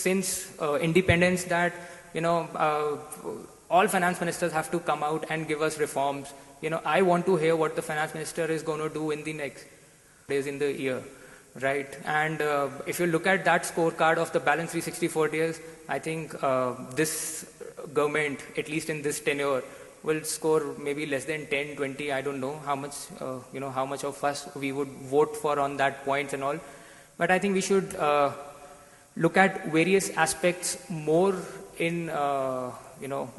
since independence that, all finance ministers have to come out and give us reforms. I want to hear what the finance minister is going to do in the next days in the year, right? And if you look at that scorecard of the balance 364 days, I think this government, at least in this tenure, will score maybe less than 10, 20. I don't know how much, how much of us we would vote for on that points and all. But I think we should look at various aspects more in,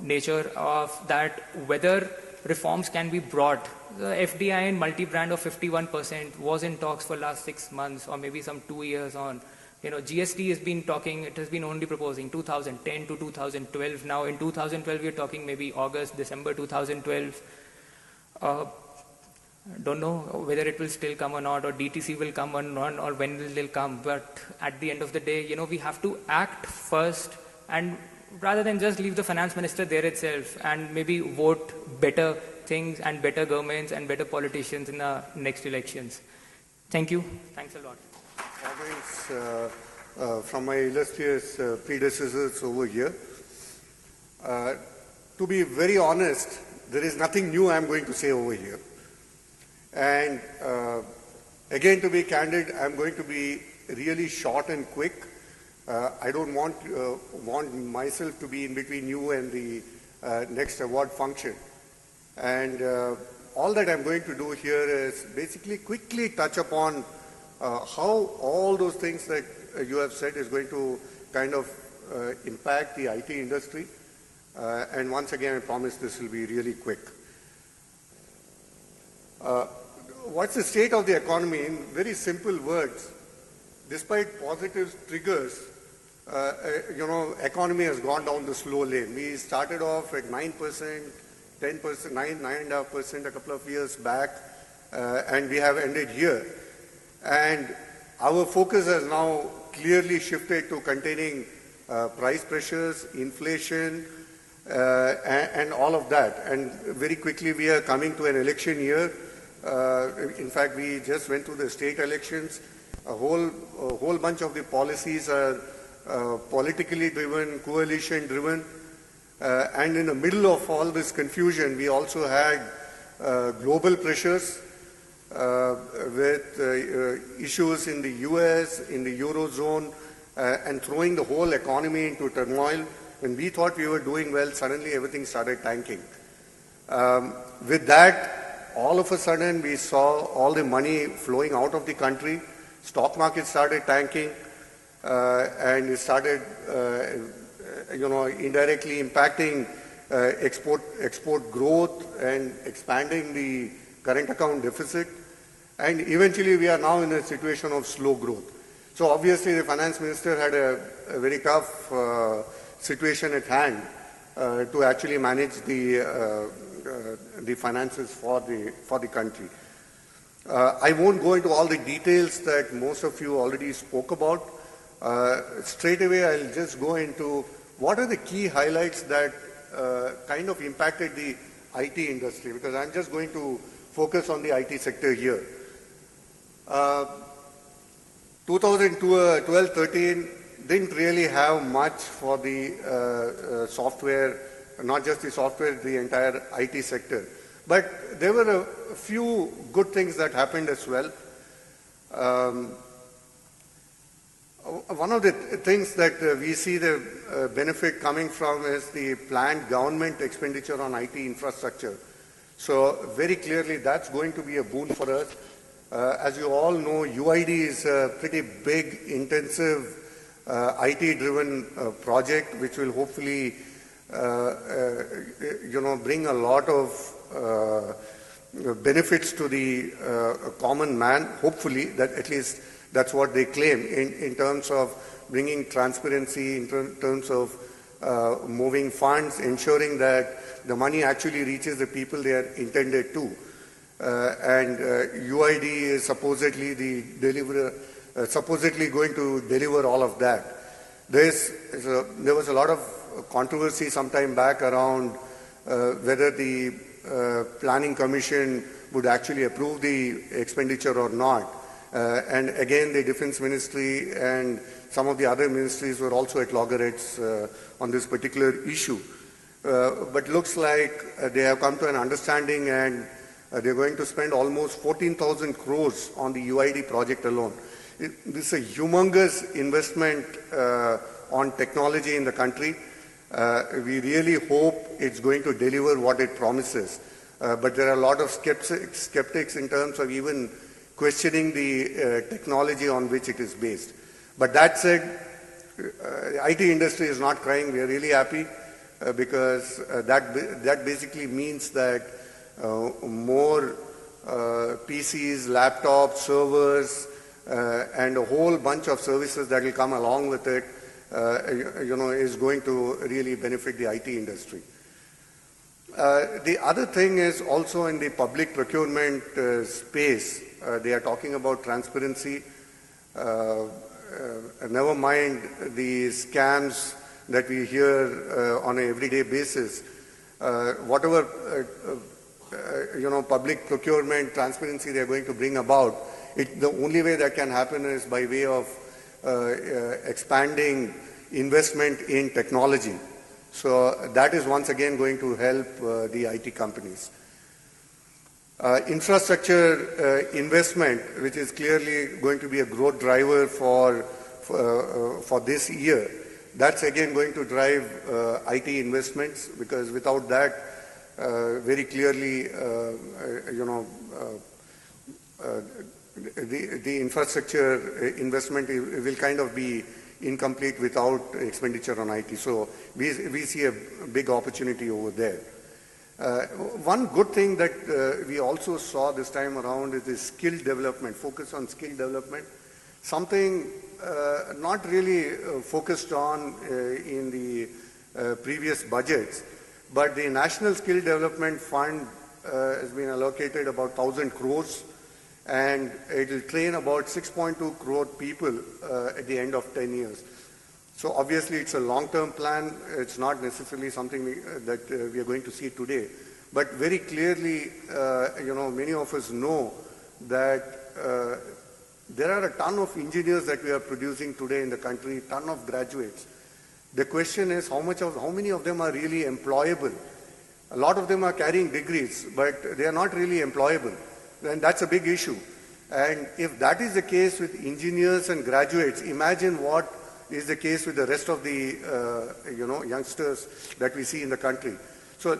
nature of that, whether reforms can be brought. The FDI and multi-brand of 51% was in talks for last 6 months or maybe some 2 years on. GST has been talking, it has been only proposing 2010 to 2012. Now in 2012, we're talking maybe August, December 2012. Don't know whether it will still come or not, or DTC will come or not, or when will they come. But at the end of the day, we have to act first, and rather than just leave the finance minister there itself and maybe vote better things and better governments and better politicians in the next elections. Thank you. Thanks a lot. Comments from my illustrious predecessors over here. To be very honest, there is nothing new I'm going to say over here. And again, to be candid, I'm going to be really short and quick. I don't want myself to be in between you and the next award function. And all that I'm going to do here is basically quickly touch upon how all those things that you have said is going to kind of impact the IT industry. And once again, I promise this will be really quick. What's the state of the economy? In very simple words, despite positive triggers, economy has gone down the slow lane. We started off at 9%, 10%, 9.5% a couple of years back, and we have ended here. And our focus has now clearly shifted to containing price pressures, inflation, and all of that. And very quickly, we are coming to an election year. In fact, we just went to the state elections. A whole bunch of the policies are politically driven, coalition driven, and in the middle of all this confusion, we also had global pressures with issues in the US, in the Eurozone, and throwing the whole economy into turmoil. When we thought we were doing well, suddenly everything started tanking. With that, all of a sudden, we saw all the money flowing out of the country. Stock market started tanking, and it started, indirectly impacting export growth and expanding the current account deficit. And eventually, we are now in a situation of slow growth. So obviously, the finance minister had a very tough situation at hand to actually manage the finances for the country. I won't go into all the details that most of you already spoke about. Straight away, I'll just go into what are the key highlights that kind of impacted the IT industry, because I'm just going to focus on the IT sector here. 2012-13 didn't really have much for the software, not just the software, the entire IT sector. But there were a few good things that happened as well. One of the things that we see the benefit coming from is the planned government expenditure on IT infrastructure. So very clearly that's going to be a boon for us. As you all know, UID is a pretty big, intensive, IT-driven project which will hopefully bring a lot of benefits to the common man, hopefully, that at least that's what they claim in terms of bringing transparency, in terms of moving funds, ensuring that the money actually reaches the people they are intended to. And UID is supposedly supposedly going to deliver all of that. There was a lot of controversy some time back around whether the Planning Commission would actually approve the expenditure or not. And again, the Defense Ministry and some of the other ministries were also at loggerheads on this particular issue. But looks like they have come to an understanding, and they're going to spend almost 14,000 crores on the UID project alone. This is a humongous investment on technology in the country. We really hope it's going to deliver what it promises. But there are a lot of skeptics in terms of even questioning the technology on which it is based. But that said, the IT industry is not crying. We are really happy because that basically means that more PCs, laptops, servers, and a whole bunch of services that will come along with it, is going to really benefit the IT industry. The other thing is also in the public procurement space, they are talking about transparency. Never mind the scams that we hear on an everyday basis. Whatever public procurement transparency they are going to bring about, the only way that can happen is by way of expanding investment in technology. So that is once again going to help the IT companies. Infrastructure investment, which is clearly going to be a growth driver for this year, that's again going to drive IT investments, because without that, very clearly, the infrastructure investment will kind of be incomplete without expenditure on IT. So we see a big opportunity over there. One good thing that we also saw this time around is the skill development, focus on skill development, something not really focused on in the previous budgets, but the National Skill Development Fund has been allocated about 1,000 crores, and it will train about 6.2 crore people at the end of 10 years. So obviously it's a long-term plan. It's not necessarily something that we are going to see today. But very clearly, many of us know that there are a ton of engineers that we are producing today in the country, ton of graduates. The question is how many of them are really employable? A lot of them are carrying degrees, but they are not really employable. And that's a big issue. And if that is the case with engineers and graduates, imagine what is the case with the rest of the youngsters that we see in the country. So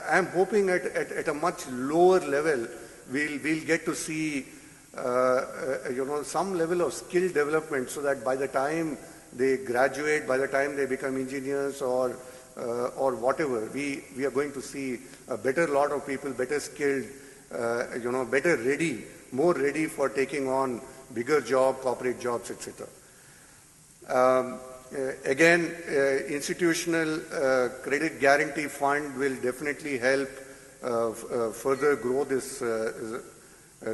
I'm hoping at a much lower level we'll get to see some level of skill development, so that by the time they graduate, by the time they become engineers or whatever, we are going to see a better lot of people, better skilled, better ready, more ready for taking on bigger job, corporate jobs, etc. Again, institutional credit guarantee fund will definitely help further grow this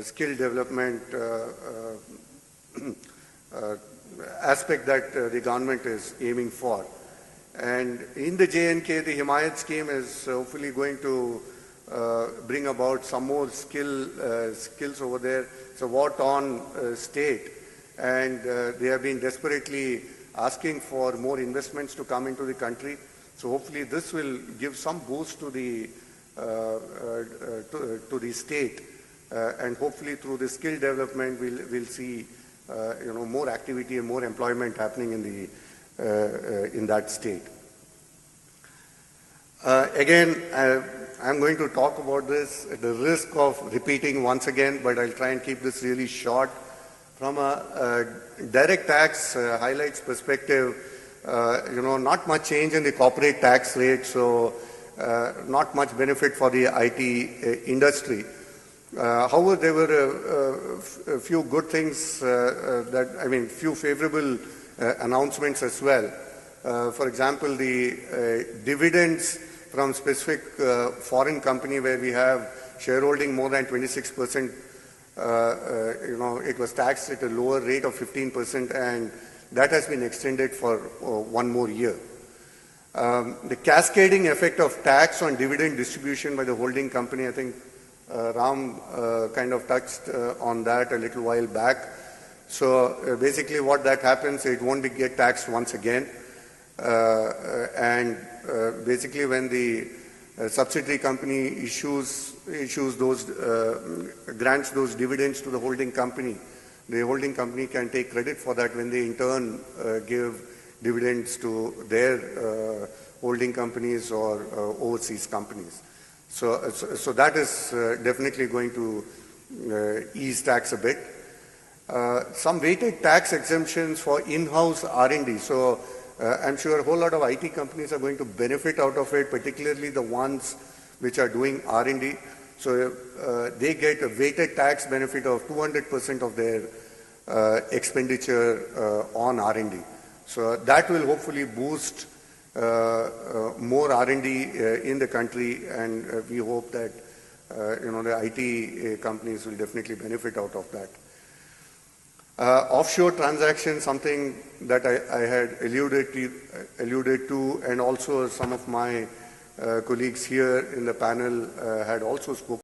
skill development aspect that the government is aiming for. And in the J&K, the Himayat scheme is hopefully going to bring about some more skills over there. It's a war-torn state, and they have been desperately asking for more investments to come into the country. So hopefully this will give some boost to the state, and hopefully through the skill development we'll see more activity and more employment happening in that state. Again, I'm going to talk about this at the risk of repeating once again, but I'll try and keep this really short. From a direct tax highlights perspective, not much change in the corporate tax rate, so not much benefit for the IT industry. However, there were a few good things few favorable announcements as well. For example, the dividends from specific foreign company where we have shareholding more than 26%, it was taxed at a lower rate of 15%, and that has been extended for 1 more year. The cascading effect of tax on dividend distribution by the holding company, I think Ram kind of touched on that a little while back. So basically what that happens, it won't get taxed once again. Basically when the subsidiary company issues those, grants those dividends to the holding company can take credit for that when they in turn give dividends to their holding companies or overseas companies. So that is definitely going to ease tax a bit. Some weighted tax exemptions for in-house R&D. So I'm sure a whole lot of IT companies are going to benefit out of it, particularly the ones which are doing R&D. So they get a weighted tax benefit of 200% of their expenditure on R&D. So that will hopefully boost more R&D in the country, and we hope that the IT companies will definitely benefit out of that. Offshore transactions, something that I had alluded to, and also some of my colleagues here in the panel had also spoken